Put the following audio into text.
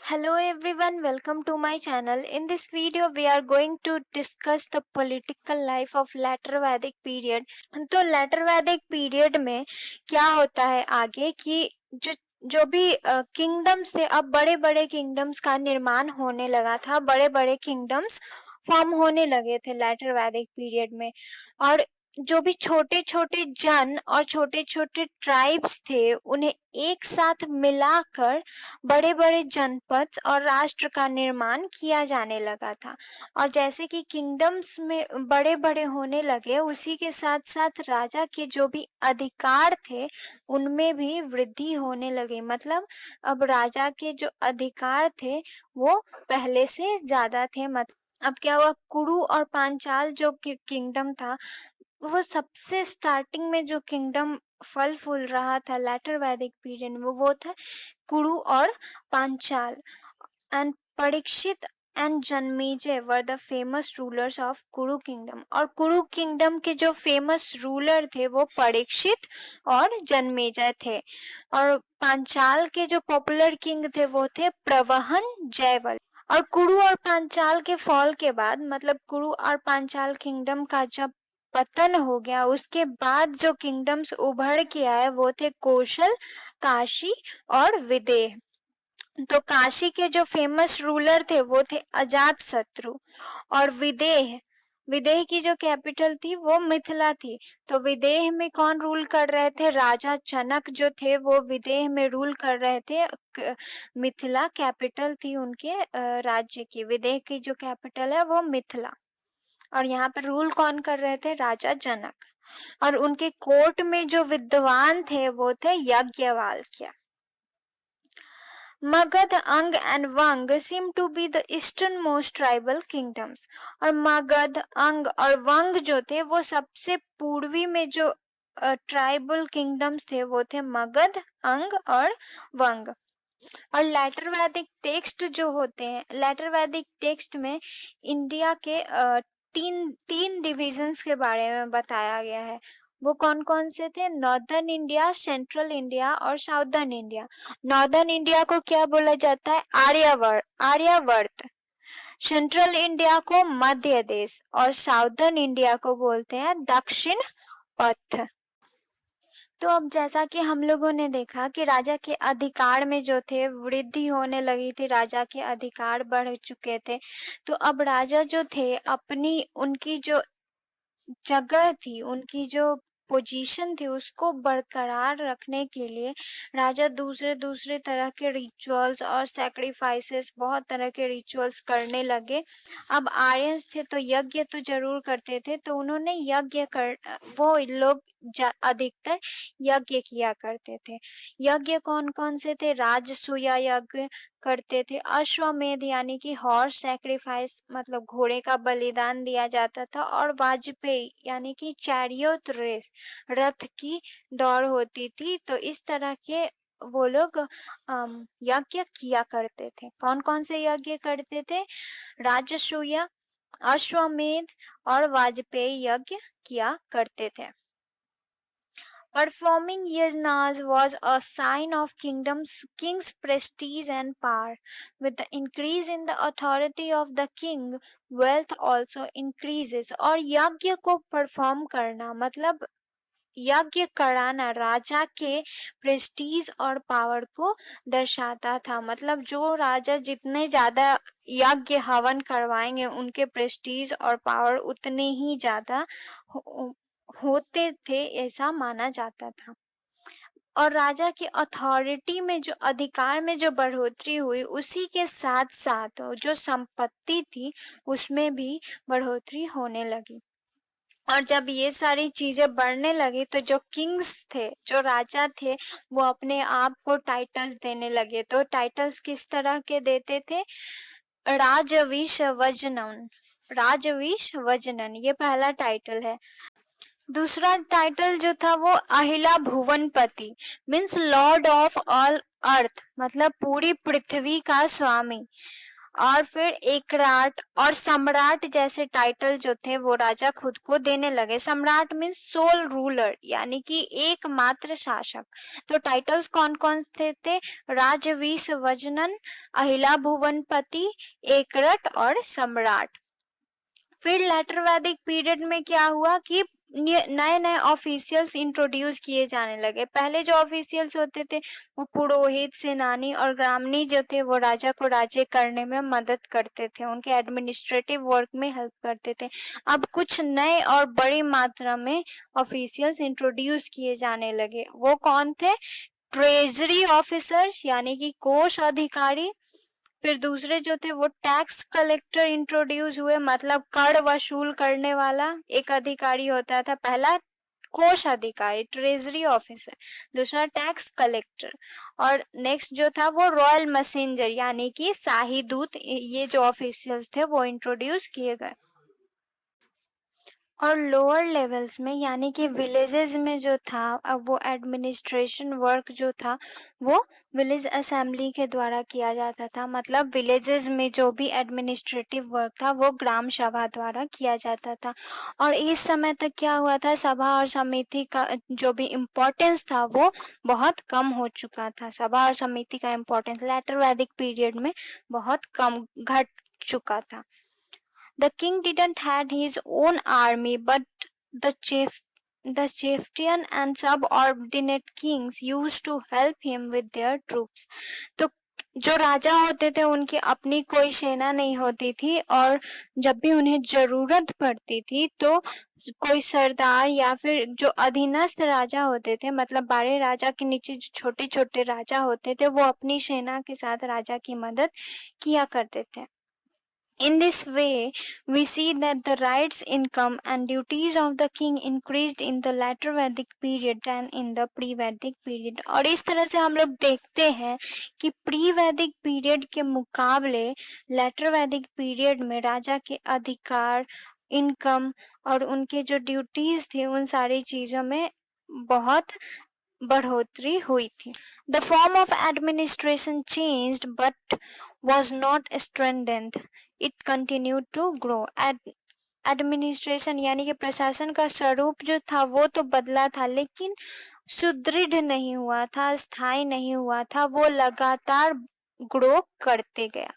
Hello everyone, welcome to my channel. In this video, we are going to discuss the political life of later Vedic period. तो later Vedic period में क्या होता है आगे कि जो जो भी किंगडम्स थे, अब बड़े बड़े किंगडम्स का निर्माण होने लगा था, बड़े बड़े किंगडम्स फॉर्म होने लगे थे लेटर वैदिक पीरियड में। और जो भी छोटे छोटे जन और छोटे छोटे ट्राइब्स थे उन्हें एक साथ मिलाकर बड़े बड़े जनपद और राष्ट्र का निर्माण किया जाने लगा था। और जैसे कि किंगडम्स में बड़े बड़े होने लगे, उसी के साथ साथ राजा के जो भी अधिकार थे उनमें भी वृद्धि होने लगी। मतलब अब राजा के जो अधिकार थे वो पहले से ज्यादा थे। अब क्या हुआ, कुरु और पांचाल जो किंगडम था, वो सबसे स्टार्टिंग में जो किंगडम फल फूल रहा था लेटर वैदिक पीरियड में, वो था कुरु और Panchala. And Parikshit and Janamejaya were the famous rulers of Kuru kingdom. और कुरु किंगडम के जो फेमस रूलर थे वो परीक्षित और जन्मेजय थे। और पांचाल के जो पॉपुलर किंग थे वो थे प्रवहन जयवल। और कुरु और पांचाल के फॉल के बाद, मतलब कुरु और पांचाल किंगडम का जब पतन हो गया, उसके बाद जो किंगडम्स उभर के आए वो थे कौशल, काशी और विदेह। तो काशी के जो फेमस रूलर थे वो थे अजात शत्रु। और विदेह विदेह की जो कैपिटल थी वो मिथिला थी। तो विदेह में कौन रूल कर रहे थे? राजा जनक जो थे वो विदेह में रूल कर रहे थे। मिथिला कैपिटल थी उनके राज्य की। विदेह की जो कैपिटल है वो मिथिला। और यहाँ पर रूल कौन कर रहे थे? राजा जनक। और उनके कोर्ट में जो विद्वान थे वो थे याज्ञवल्क्य। मगध, अंग and वंग seem to be the easternmost tribal kingdoms। और मगध, अंग और वंग जो थे वो सबसे पूर्वी में जो ट्राइबल किंगडम्स थे वो थे मगध, अंग और वंग। और लेटर वैदिक टेक्स्ट जो होते हैं, लेटर वैदिक टेक्स्ट में इंडिया के तीन डिविजन्स के बारे में बताया गया है। वो कौन कौन से थे? नॉर्दर्न इंडिया, सेंट्रल इंडिया और साउदर्न इंडिया। नॉर्दर्न इंडिया को क्या बोला जाता है? आर्यावर्त। सेंट्रल इंडिया को मध्य देश और साउदर्न इंडिया को बोलते हैं दक्षिण पथ। तो अब जैसा कि हम लोगों ने देखा कि राजा के अधिकार में जो थे वृद्धि होने लगी थी, राजा के अधिकार बढ़ चुके थे। तो अब राजा जो थे अपनी उनकी जो जगह थी, उनकी जो पोजीशन थी, उसको बरकरार रखने के लिए राजा दूसरे दूसरे तरह के रिचुअल्स और सैक्रिफाइसेस, बहुत तरह के रिचुअल्स करने लगे। अब आर्यंस थे तो यज्ञ तो जरूर करते थे, तो उन्होंने वो लोग अधिकतर यज्ञ किया करते थे। यज्ञ कौन कौन से थे? राजसूया यज्ञ करते थे। अश्वमेध यानी कि हॉर्स सैक्रिफाइस, मतलब घोड़े का बलिदान दिया जाता था। और वाजपेयी यानी कि चैरियट रेस, रथ की दौड़ होती थी। तो इस तरह के वो लोग यज्ञ किया करते थे। कौन कौन से यज्ञ करते थे? राजसूया, अश्वमेध और वाजपेयी यज्ञ किया करते थे। Performing yajnas was a sign of king's prestige and power. With the increase in the authority of the king, wealth also increases। और यज्ञ को परफॉर्म करना मतलब यज्ञ कराना राजा के प्रेस्टीज और पावर को दर्शाता था। मतलब जो राजा जितने ज्यादा यज्ञ हवन करवाएंगे उनके प्रेस्टीज और पावर उतने ही ज्यादा होते थे, ऐसा माना जाता था। और राजा की अथॉरिटी में जो अधिकार में जो बढ़ोतरी हुई, उसी के साथ साथ जो संपत्ति थी उसमें भी बढ़ोतरी होने लगी। और जब ये सारी चीजें बढ़ने लगी तो जो किंग्स थे, जो राजा थे, वो अपने आप को टाइटल्स देने लगे। तो टाइटल्स किस तरह के देते थे? राजवीश वजनन, ये पहला टाइटल है। दूसरा टाइटल जो था वो अहिला भुवनपति, means lord of all earth, मतलब पूरी पृथ्वी का स्वामी। और फिर एकराट और सम्राट जैसे टाइटल जो थे वो राजा खुद को देने लगे। सम्राट मीन्स सोल रूलर, यानी कि एकमात्र शासक। तो टाइटल्स कौन कौन से थे? राजवीस वजनन, अहिला भुवनपति, एकरट और सम्राट। फिर लेटर वैदिक पीरियड में क्या हुआ कि नए नए ऑफिशियल्स इंट्रोड्यूस किए जाने लगे। पहले जो ऑफिशियल्स होते थे वो पुरोहित, सेनानी और ग्रामनी जो थे वो राजा को राज्य करने में मदद करते थे, उनके एडमिनिस्ट्रेटिव वर्क में हेल्प करते थे। अब कुछ नए और बड़ी मात्रा में ऑफिशियल्स इंट्रोड्यूस किए जाने लगे। वो कौन थे? ट्रेजरी ऑफिसर्स यानी कि कोष अधिकारी। फिर दूसरे जो थे वो टैक्स कलेक्टर इंट्रोड्यूस हुए, मतलब कर वसूल करने वाला एक अधिकारी होता था। पहला कोष अधिकारी, ट्रेजरी ऑफिसर, दूसरा टैक्स कलेक्टर, और नेक्स्ट जो था वो रॉयल मैसेंजर यानी कि शाही दूत। ये जो ऑफिशियल्स थे वो इंट्रोड्यूस किए गए। और लोअर लेवल्स में यानी कि विलेजेस में जो था, अब वो एडमिनिस्ट्रेशन वर्क जो था वो विलेज असेंबली के द्वारा किया जाता था। मतलब विलेजेस में जो भी एडमिनिस्ट्रेटिव वर्क था वो ग्राम सभा द्वारा किया जाता था। और इस समय तक क्या हुआ था, सभा और समिति का जो भी इम्पोर्टेंस था वो बहुत कम हो चुका था। सभा और समिति का इम्पोर्टेंस लेटर वैदिक पीरियड में बहुत कम घट चुका था। The king didn't had his own army, but the chieftain and subordinate kings used to help him with their troops. तो जो राजा होते थे उनकी अपनी कोई सेना नहीं होती थी, और जब भी उन्हें जरूरत पड़ती थी तो कोई सरदार या फिर जो अधीनस्थ राजा होते थे, मतलब बड़े राजा के नीचे जो छोटे छोटे राजा होते थे, वो अपनी सेना के साथ राजा की मदद किया करते थे। In this way, we see that the rights, income, and duties of the king increased in the later Vedic period than in the pre-Vedic period. और इस तरह से हम लोग देखते हैं कि प्री-वैदिक पीरियड के मुकाबले लेटर वैदिक पीरियड में राजा के अधिकार, इनकम और उनके जो ड्यूटीज थे उन सारी चीजों में बहुत बढ़ोतरी हुई थी। The form of administration changed but was not strengthened. It continued to grow. Administration यानी कि प्रशासन का स्वरूप जो था वो तो बदला था, लेकिन सुदृढ़ नहीं हुआ था, स्थायी नहीं हुआ था, वो लगातार ग्रो करते गया।